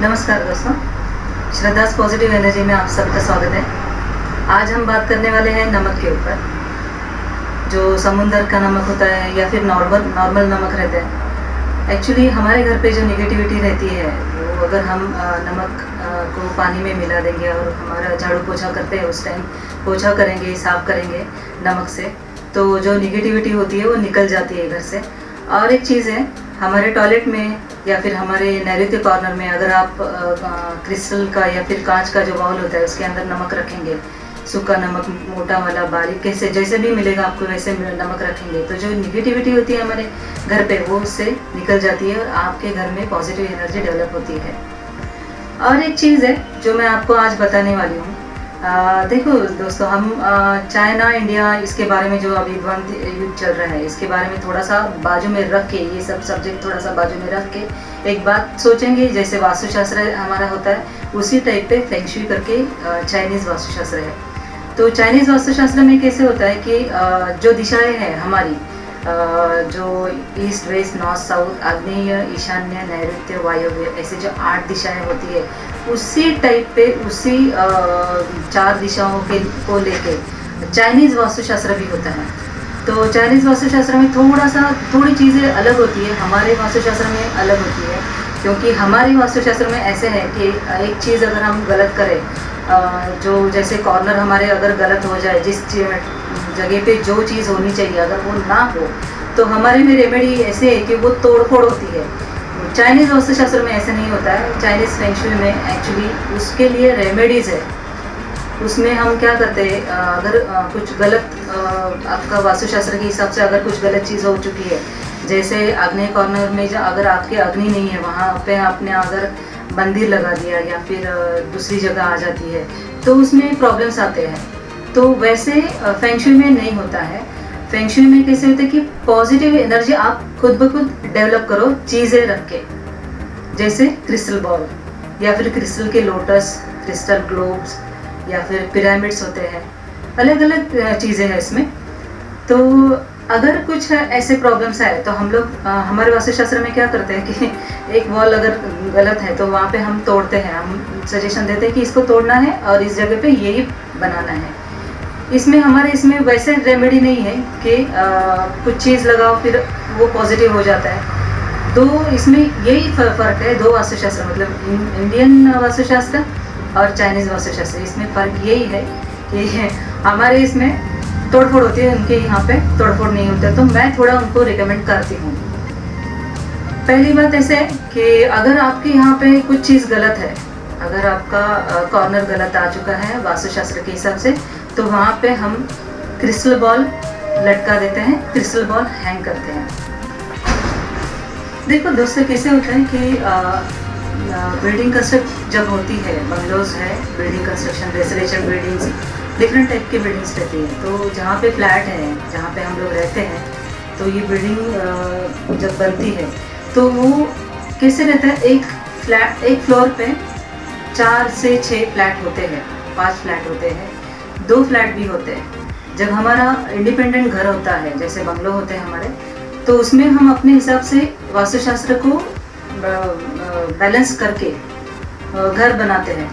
नमस्कार दोस्तों, Shraddha's positive energy में आप सबका स्वागत है। आज हम बात करने वाले हैं नमक के ऊपर। जो समुंदर का नमक होता है या फिर नॉर्मल नमक रहता है। एक्चुअली हमारे घर पे जो निगेटिविटी रहती है वो अगर हम नमक को पानी में मिला देंगे और हमारा झाड़ू पोछा करते हैं उस टाइम पोछा करेंगे, साफ करेंगे नमक से, तो जो निगेटिविटी होती है वो निकल जाती है घर से। और एक चीज़ है, हमारे टॉयलेट में या फिर हमारे नैऋत्य कॉर्नर में अगर आप क्रिस्टल का या फिर कांच का जो बाउल होता है उसके अंदर नमक रखेंगे, सूखा नमक, मोटा वाला, बारीक, कैसे जैसे भी मिलेगा आपको वैसे नमक रखेंगे, तो जो निगेटिविटी होती है हमारे घर पे वो उससे निकल जाती है और आपके घर में पॉजिटिव एनर्जी डेवलप होती है। और एक चीज़ है जो मैं आपको आज बताने वाली हूँ। देखो दोस्तों, हम चाइना इंडिया इसके बारे में जो अभी द्वंद्व युद्ध चल रहा है इसके बारे में थोड़ा सा बाजू में रख के, ये सब सब्जेक्ट थोड़ा सा बाजू में रख के एक बात सोचेंगे। जैसे वास्तुशास्त्र हमारा होता है उसी टाइप पे फेंग शुई करके चाइनीज़ वास्तुशास्त्र है। तो चाइनीज़ वास्तुशास्त्र में कैसे होता है कि जो दिशाएं हैं हमारी, जो ईस्ट, वेस्ट, नॉर्थ, साउथ, आग्नेय, ईशान्य, नैऋत्य, वायव्य, ऐसे जो 8 दिशाएं होती है उसी टाइप पे, उसी 4 दिशाओं के को लेके चाइनीज़ वास्तुशास्त्र भी होता है। तो चाइनीज़ वास्तुशास्त्र में थोड़ी चीज़ें अलग होती है, हमारे वास्तुशास्त्र में अलग होती है। क्योंकि हमारे वास्तुशास्त्र में ऐसे है कि एक चीज़ अगर हम गलत करें, जो जैसे कॉर्नर हमारे अगर गलत हो जाए, जिस जगह पे जो चीज़ होनी चाहिए अगर वो ना हो, तो हमारे में रेमेडी ऐसे है कि वो तोड़फोड़ होती है। चाइनीज़ वास्तुशास्त्र में ऐसे नहीं होता है। चाइनीज़ फेंग शुई में एक्चुअली उसके लिए रेमेडीज़ है। उसमें हम क्या करते हैं, अगर कुछ गलत आपका वास्तुशास्त्र के हिसाब से अगर कुछ गलत चीज़ हो चुकी है, जैसे आग्नेय कॉर्नर में जो अगर आपके अग्नि नहीं है वहाँ पे आपने अगर मंदिर लगा दिया या फिर दूसरी जगह आ जाती है तो उसमें प्रॉब्लम्स आते हैं। तो वैसे फेंग शुई में नहीं होता है। फेंग शुई में कैसे होता है कि पॉजिटिव एनर्जी आप खुद ब खुद डेवलप करो चीज़ें रख के, जैसे क्रिस्टल बॉल या फिर क्रिस्टल के लोटस, क्रिस्टल ग्लोब्स या फिर पिरामिड्स होते हैं, अलग अलग चीज़ें हैं इसमें। तो अगर कुछ ऐसे प्रॉब्लम्स आए तो हम लोग हमारे वास्तुशास्त्र में क्या करते हैं कि एक वॉल अगर गलत है तो वहाँ पे हम तोड़ते हैं, हम सजेशन देते हैं कि इसको तोड़ना है और इस जगह पे यही बनाना है। इसमें वैसे रेमेडी नहीं है कि कुछ चीज़ लगाओ फिर वो पॉजिटिव हो जाता है। तो इसमें यही फ़र्क है, दो वास्तुशास्त्र, मतलब इंडियन वास्तुशास्त्र और चाइनीज़ वास्तुशास्त्र। इसमें फ़र्क यही है कि हमारे इसमें तोड़फोड़ होती है, उनके यहाँ पे तोड़फोड़ नहीं होता। तो मैं थोड़ा उनको रिकमेंड करती हूँ। पहली बात ऐसे है कि अगर आपके यहाँ पे कुछ चीज़ गलत है, अगर आपका कॉर्नर गलत आ चुका है वास्तुशास्त्र के हिसाब से, तो वहाँ पे हम क्रिस्टल बॉल लटका देते हैं, क्रिस्टल बॉल हैंग करते हैं। देखो दोस्तों, कैसे होता है कि बिल्डिंग कंस्ट्रक्ट जब होती है, बंगलोज है, building construction, residential buildings, different type की बिल्डिंग्स रहती हैं। तो जहाँ पे फ्लैट है, जहाँ पे हम लोग रहते हैं, तो ये बिल्डिंग जब बनती है तो वो कैसे रहता है, एक फ्लोर पे 4 से 6 फ्लैट होते हैं, 5 फ्लैट होते हैं, 2 फ्लैट भी होते हैं। जब हमारा इंडिपेंडेंट घर होता है, जैसे बंगलो होते हैं हमारे, तो उसमें हम अपने हिसाब से वास्तुशास्त्र को बैलेंस करके घर बनाते हैं।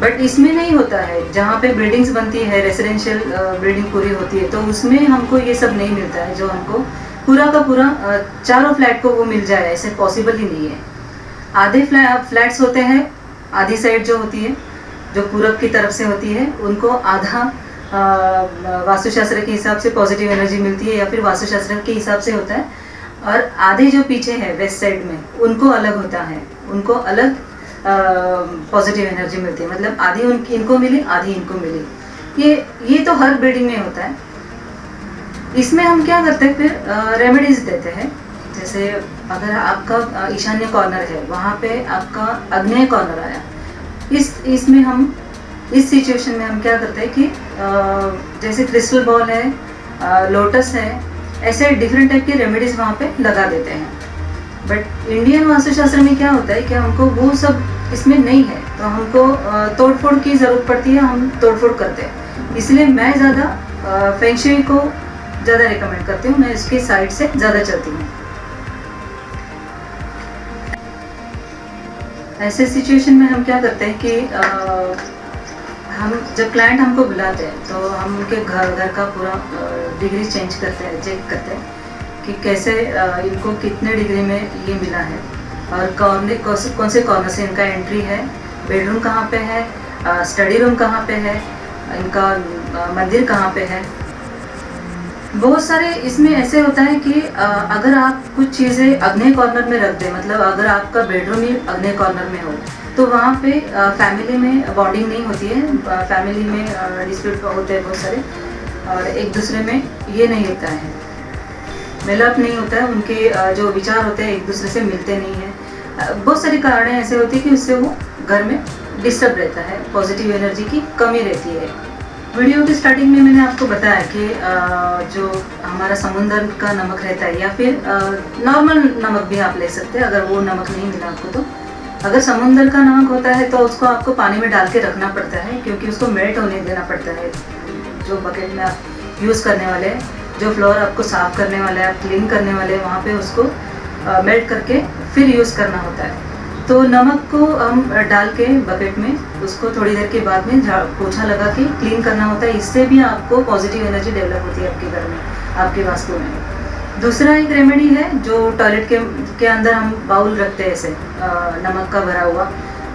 बट इसमें नहीं होता है। जहाँ पे बिल्डिंग्स बनती है, रेजिडेंशियल बिल्डिंग पूरी होती है, तो उसमें हमको ये सब नहीं मिलता है, जो हमको पूरा का पूरा चारों फ्लैट को वो मिल जाए, ऐसे पॉसिबल ही नहीं है। आधे फ्लैट्स होते हैं, आधी साइड जो होती है, जो पूरब की तरफ से होती है, उनको आधा वास्तुशास्त्र के हिसाब से पॉजिटिव एनर्जी मिलती है या फिर वास्तुशास्त्र के हिसाब से होता है, और आधे जो पीछे है वेस्ट साइड में, उनको अलग होता है, उनको अलग पॉजिटिव एनर्जी मिलती है। मतलब आधी इनको मिली, आधी इनको मिली। ये तो हर बिल्डिंग में होता है। इसमें हम क्या करते हैं, फिर रेमेडीज देते हैं। जैसे अगर आपका ईशान्य कॉर्नर है, वहाँ पे आपका आग्नेय कॉर्नर आया, इसमें हम इस सिचुएशन में हम क्या करते हैं कि जैसे क्रिस्टल बॉल है, लोटस है, ऐसे डिफरेंट टाइप की रेमेडीज वहाँ पे लगा देते हैं। बट इंडियन वास्तुशास्त्र में क्या होता है कि हमको वो सब इसमें नहीं है, तो हमको तोड़फोड़ की ज़रूरत पड़ती है, हम तोड़फोड़ करते हैं। इसलिए मैं ज़्यादा फेंग शुई को ज़्यादा रिकमेंड करती हूँ, मैं इसके साइड से ज़्यादा चलती हूँ। ऐसे सिचुएशन में हम क्या करते हैं कि हम जब क्लाइंट हमको बुलाते हैं तो हम उनके घर का पूरा डिग्री चेंज करते हैं, चेक करते हैं कि कैसे इनको कितने डिग्री में ये मिला है और कौन से कॉर्नर से इनका एंट्री है, बेडरूम कहाँ पे है, स्टडी रूम कहाँ पे है, इनका मंदिर कहाँ पे है। बहुत सारे इसमें ऐसे होता है कि अगर आप कुछ चीज़ें अग्नि कॉर्नर में रख दें, मतलब अगर आपका बेडरूम ही अग्नि कॉर्नर में हो तो वहाँ पे फैमिली में बॉन्डिंग नहीं होती है, फैमिली में डिस्प्यूट होते हैं बहुत सारे और एक दूसरे में ये नहीं होता है, मिलाप नहीं होता है, उनके जो विचार होते हैं एक दूसरे से मिलते नहीं हैं। बहुत सारे कारण ऐसे होते हैं कि उससे वो घर में डिस्टर्ब रहता है, पॉजिटिव एनर्जी की कमी रहती है। वीडियो की स्टार्टिंग में मैंने आपको बताया कि जो हमारा समुंदर का नमक रहता है या फिर नॉर्मल नमक भी आप ले सकते हैं अगर वो नमक नहीं मिला आपको तो। अगर समुंदर का नमक होता है तो उसको आपको पानी में डाल के रखना पड़ता है क्योंकि उसको मेल्ट होने देना पड़ता है। जो बकेट में आप यूज़ करने वाले हैं, जो फ्लोर आपको साफ़ करने वाले हैं, आप क्लीन करने वाले हैं, वहाँ पे उसको मेल्ट करके फिर यूज़ करना होता है। तो नमक को हम डाल के बकेट में उसको थोड़ी देर के बाद में पोछा लगा के क्लीन करना होता है। इससे भी आपको पॉजिटिव एनर्जी डेवलप होती है आपके घर में, आपके वास्तु में। दूसरा एक रेमेडी है जो टॉयलेट के अंदर हम बाउल रखते हैं ऐसे नमक का भरा हुआ,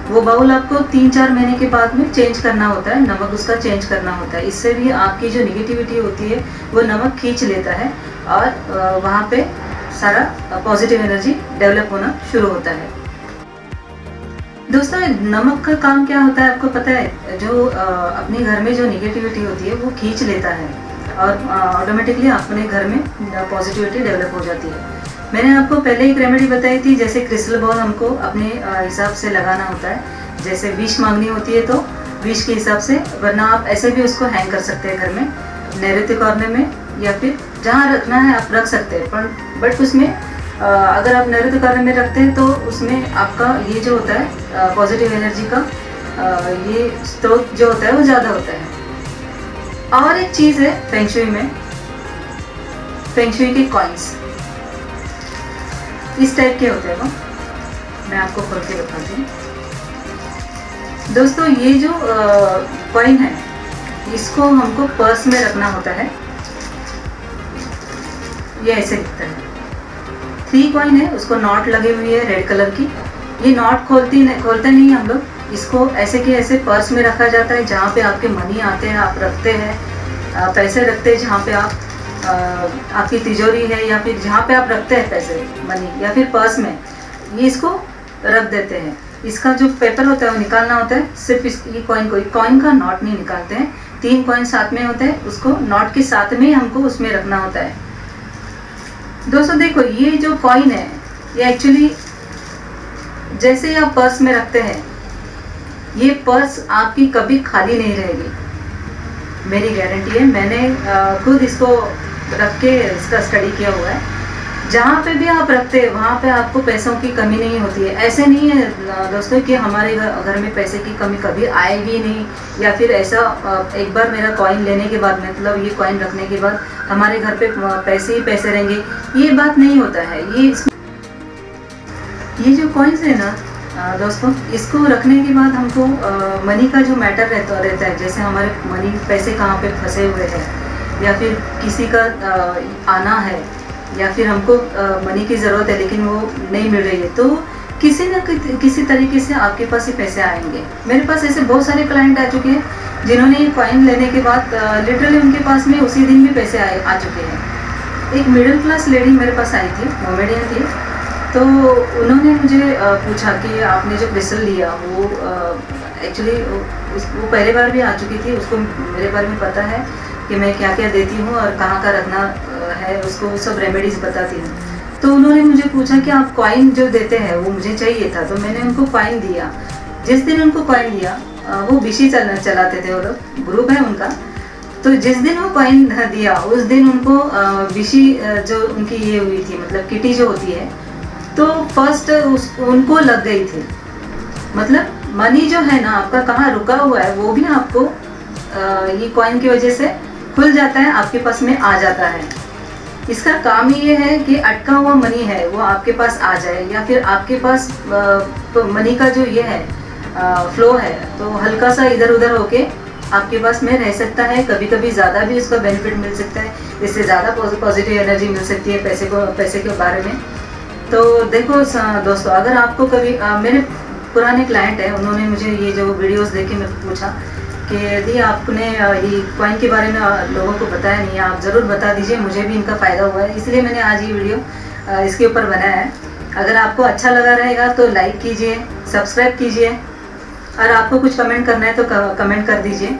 वो बाउल आपको 3-4 महीने के बाद में चेंज करना होता है, नमक उसका चेंज करना होता है। इससे भी आपकी जो निगेटिविटी होती है वो नमक खींच लेता है और वहाँ पे सारा पॉजिटिव एनर्जी डेवलप होना शुरू होता है। दोस्तों नमक का काम क्या होता है आपको पता है? जो अपने घर में जो निगेटिविटी होती है वो खींच लेता है और ऑटोमेटिकली अपने घर में पॉजिटिविटी डेवलप हो जाती है। मैंने आपको पहले एक रेमेडी बताई थी, जैसे क्रिस्टल बॉल हमको अपने हिसाब से लगाना होता है। जैसे विश मांगनी होती है तो विश के हिसाब से, वरना आप ऐसे भी उसको हैंग कर सकते हैं घर में, नैऋत्य कॉर्नर में या फिर जहाँ रखना है आप रख सकते हैं। बट उसमें अगर आप नैऋत्य कॉर्नर में रखते हैं तो उसमें आपका ये जो होता है पॉजिटिव एनर्जी का ये स्रोत जो होता है वो ज़्यादा होता है। और एक चीज़ है फेंगशुई में, फेंगशुई के कॉइन्स इस टाइप के होते हैं वो, मैं आपको खोल के बताती हूँ। दोस्तों ये जो कॉइन है इसको हमको पर्स में रखना होता है। ये ऐसे दिखता है, 3 कॉइन है, उसको नॉट लगी हुई है रेड कलर की। ये नॉट खोलते नहीं हम लोग, इसको ऐसे के ऐसे पर्स में रखा जाता है जहाँ पे आपके मनी आते हैं, आप रखते हैं पैसे रखते हैं, जहाँ पे आप आपकी तिजोरी है या फिर जहाँ पे आप रखते हैं पैसे मनी या फिर पर्स में, ये इसको रख देते हैं। इसका जो पेपर होता है वो निकालना होता है। सिर्फ ये कॉइन का नॉट नहीं निकालते हैं, 3 कॉइन साथ में होते हैं, उसको नॉट के साथ में हमको उसमें रखना होता है। दोस्तों देखो ये जो कॉइन है ये एक्चुअली जैसे ही आप पर्स में रखते हैं ये पर्स आपकी कभी खाली नहीं रहेगी, मेरी गारंटी है। मैंने खुद इसको रख के इसका स्टडी किया हुआ है। जहाँ पे भी आप रखते हैं वहाँ पे आपको पैसों की कमी नहीं होती है। ऐसे नहीं है दोस्तों कि हमारे घर में पैसे की कमी कभी आएगी नहीं, या फिर ऐसा एक बार मेरा कॉइन लेने के बाद, मतलब ये कॉइन रखने के बाद हमारे घर पे पैसे ही पैसे रहेंगे, ये बात नहीं होता है। ये जो कॉइन्स है ना दोस्तों, इसको रखने के बाद हमको मनी का जो मैटर रहता है, जैसे हमारे मनी पैसे कहाँ पे फंसे हुए हैं या फिर किसी का आना है या फिर हमको मनी की ज़रूरत है लेकिन वो नहीं मिल रही है, तो किसी न किसी तरीके से आपके पास ही पैसे आएंगे। मेरे पास ऐसे बहुत सारे क्लाइंट आ चुके हैं जिन्होंने ये कॉइन लेने के बाद लिटरली उनके पास में उसी दिन भी पैसे आ चुके हैं। एक मिडिल क्लास लेडी मेरे पास आई थी, मोमेडियन थी, तो उन्होंने मुझे पूछा कि आपने जो क्रिस्टल लिया वो एक्चुअली वो पहले बार भी आ चुकी थी, उसको मेरे बारे में पता है कि मैं क्या क्या देती हूँ और कहाँ का रखना है, उसको सब रेमेडीज़ बताती हूँ। तो उन्होंने मुझे पूछा कि आप कॉइन जो देते हैं वो मुझे चाहिए था, तो मैंने उनको कॉइन दिया। जिस दिन उनको कॉइन दिया, वो विशी चलाते थे, वो लोग ग्रुप है उनका, तो जिस दिन वो कॉइन दिया उस दिन उनको विशी जो उनकी ये हुई थी, मतलब किटी जो होती है, तो फर्स्ट उनको लग गई थी। मतलब मनी जो है ना आपका कहाँ रुका हुआ है वो भी आपको ये कॉइन की वजह से खुल जाता है, आपके पास में आ जाता है। इसका काम ही ये है कि अटका हुआ मनी है वो आपके पास आ जाए, या फिर आपके पास मनी का जो ये है फ्लो है तो हल्का सा इधर उधर होके आपके पास में रह सकता है। कभी कभी ज़्यादा भी उसका बेनिफिट मिल सकता है, इससे ज़्यादा पॉजिटिव एनर्जी मिल सकती है पैसे के बारे में। तो देखो दोस्तों, अगर आपको कभी मेरे पुराने क्लाइंट हैं, उन्होंने मुझे ये जो वीडियोस देखे मेरे को पूछा कि यदि आपने ये कॉइन के बारे में लोगों को बताया नहीं है, आप ज़रूर बता दीजिए, मुझे भी इनका फ़ायदा हुआ है, इसलिए मैंने आज ये वीडियो इसके ऊपर बनाया है। अगर आपको अच्छा लगा रहेगा तो लाइक कीजिए, सब्सक्राइब कीजिए, और आपको कुछ कमेंट करना है तो कमेंट कर दीजिए।